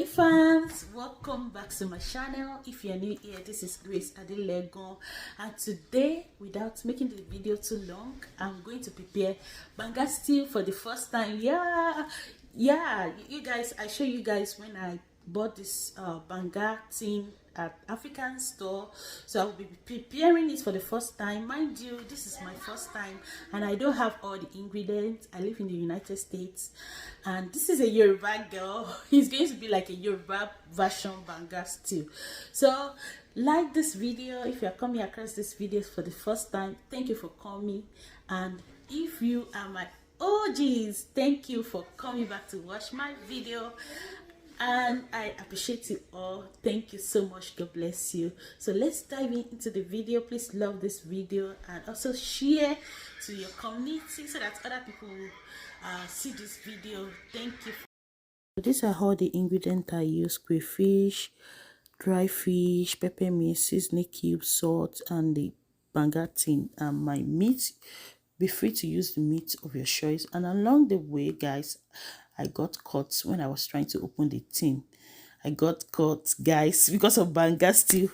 Hey fans, welcome back to my channel. If you're new here, this is Adelegan, and today, without making the video too long, I'm going to prepare banga stew for the first time. You guys, I show you guys when I bought this banga tin at African store, so I will be preparing it for the first time. Mind you, this is my first time and I don't have all the ingredients. I live in the United States and this is a Yoruba girl. It's going to be like a Yoruba version banga stew. So like this video if you're coming across this video for the first time. Thank you for coming, and if you are my OGs, thank you for coming back to watch my video, and I appreciate you all. Thank you so much. God bless you. So let's dive into the video. Please love this video and also share to your community so that other people will see this video. Thank you. So these are all the ingredients I use: crayfish, dry fish, peppermint, seasoning cubes, salt, and the banga tin, and my meat. Be free to use the meat of your choice. And along the way, guys, I got caught when I was trying to open the tin. I got caught, guys, because of banga stew.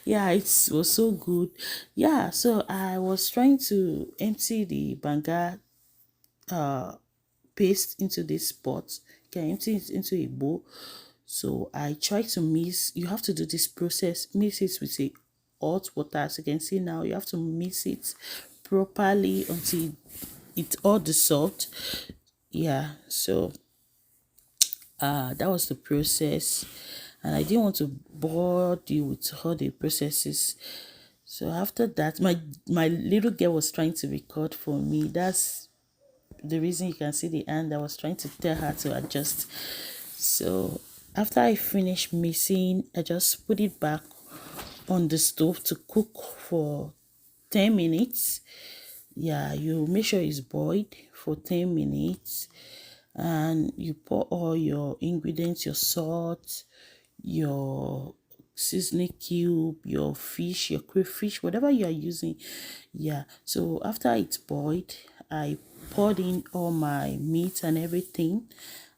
Yeah, it was so good. Yeah, so I was trying to empty the banga paste into this pot. You can empty it into a bowl. So I tried to mix. You have to do this process. Mix it with a hot water. As you can see now, you have to mix it properly until it all dissolved. Yeah, so that was the process, and I didn't want to bore you with all the processes. So after that, my little girl was trying to record for me. That's the reason you can see the hand. I was trying to tell her to adjust. So after I finished mixing, I just put it back on the stove to cook for 10 minutes. Yeah, you make sure it's boiled for 10 minutes, and you pour all your ingredients, your salt, your seasoning cube, your fish, your crayfish, whatever you are using. Yeah, so after it's boiled, I poured in all my meat and everything,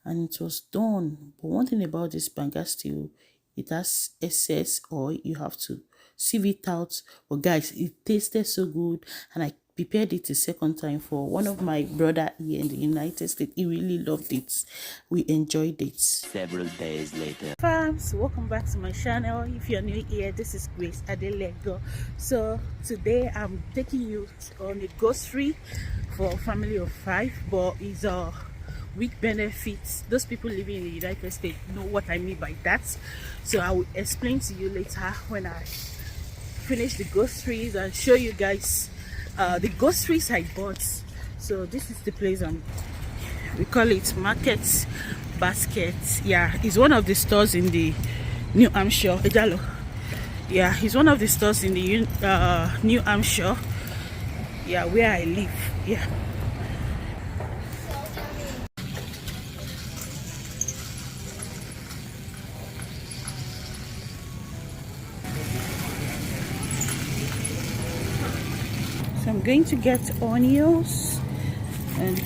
and it was done. But one thing about this banga stew, it has excess oil. You have to sieve it out. But guys, it tasted so good, and I prepared it a second time for one of my brother here in the United States. He really loved it. We enjoyed it. Several days later. Fans, welcome back to my channel. If you're new here, this is Adelegan. So today I'm taking you on a grocery for a family of 5, but it's with benefits. Those people living in the United States know what I mean by that, so I will explain to you later when I finish the groceries and show you guys the groceries I bought. So this is the place we call it Market Basket. Yeah, it's one of the stores in the New Hampshire. Yeah, it's one of the stores in the New Hampshire, yeah, where I live. Yeah. So I'm going to get onions and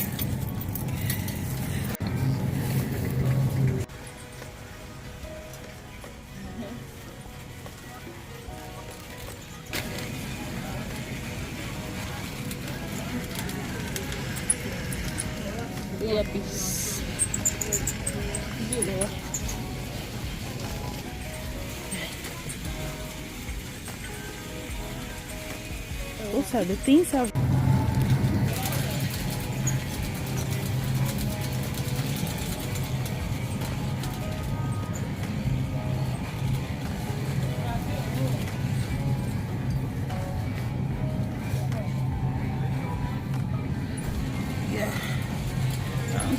peace. Those are the things I've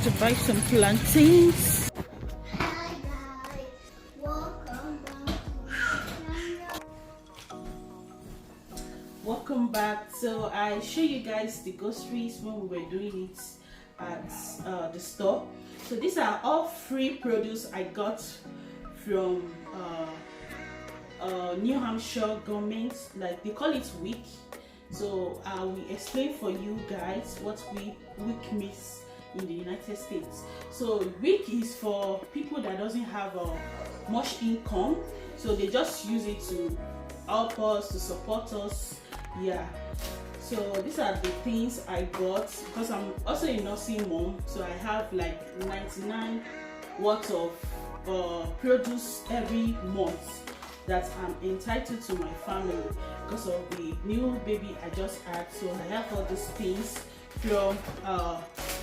to buy some plantains. Hi guys, welcome back. So I show you guys the groceries when we were doing it at the store. So these are all free produce I got from New Hampshire government, like they call it week. So I will explain for you guys what week means in the United States. So WIC is for people that doesn't have much income, so they just use it to help us, to support us. Yeah, so these are the things I got because I'm also a nursing mom, so I have like 99 worth of produce every month that I'm entitled to my family because of the new baby I just had. So I have all these things from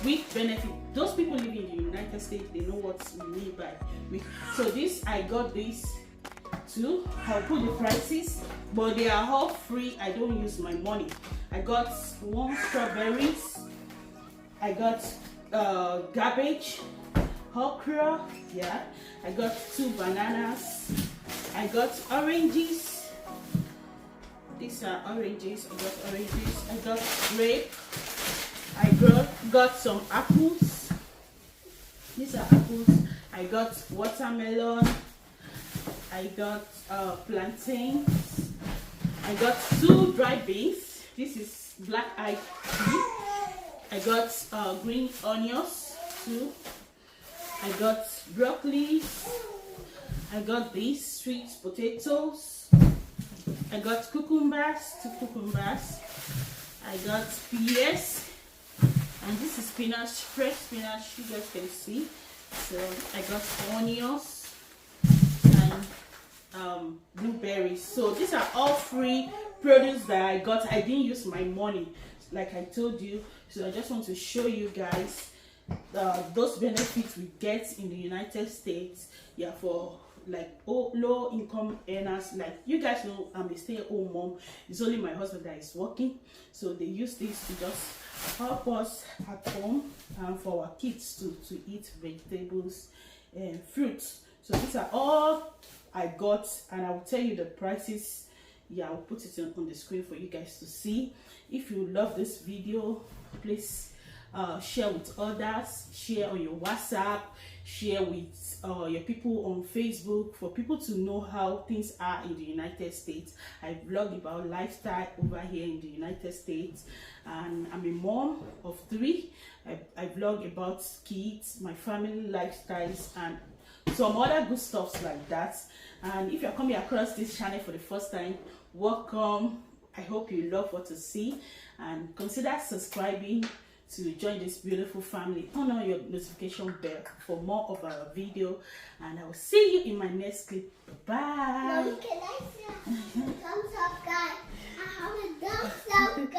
WIC benefit. Those people living in the United States, they know what we mean by WIC. So this, I got this too. I'll put the prices, but they are all free. I don't use my money. I got 1 strawberries, I got garbage, okra, yeah, I got 2 bananas, I got oranges. These are oranges. I got oranges. I got grape. I got some apples. These are apples. I got watermelon. I got plantains. I got 2 dry beans. This is black eyed pea. I got green onions too. I got broccoli. I got these sweet potatoes. I got cucumbers, 2 cucumbers. I got pears, and this is spinach, fresh spinach, you guys can see. So I got onions and blueberries. So these are all free produce that I got. I didn't use my money, like I told you. So I just want to show you guys those benefits we get in the United States. Yeah, for like low income earners. Like you guys know, I'm a stay-at-home mom. It's only my husband that is working, so they use this to just help us at home and for our kids to eat vegetables and fruits. So these are all I got, and I will tell you the prices. Yeah, I'll put it on the screen for you guys to see. If you love this video, please share with others, share on your WhatsApp, share with your people on Facebook, for people to know how things are in the United States. I vlog about lifestyle over here in the United States, and I'm a mom of 3. I vlog about kids, my family lifestyles, and some other good stuffs like that. And if you're coming across this channel for the first time, welcome. I hope you love what you see, and consider subscribing to join this beautiful family. Turn on your notification bell for more of our video, and I will see you in my next clip. Bye. Thumbs up, guys. I have a thumbs up.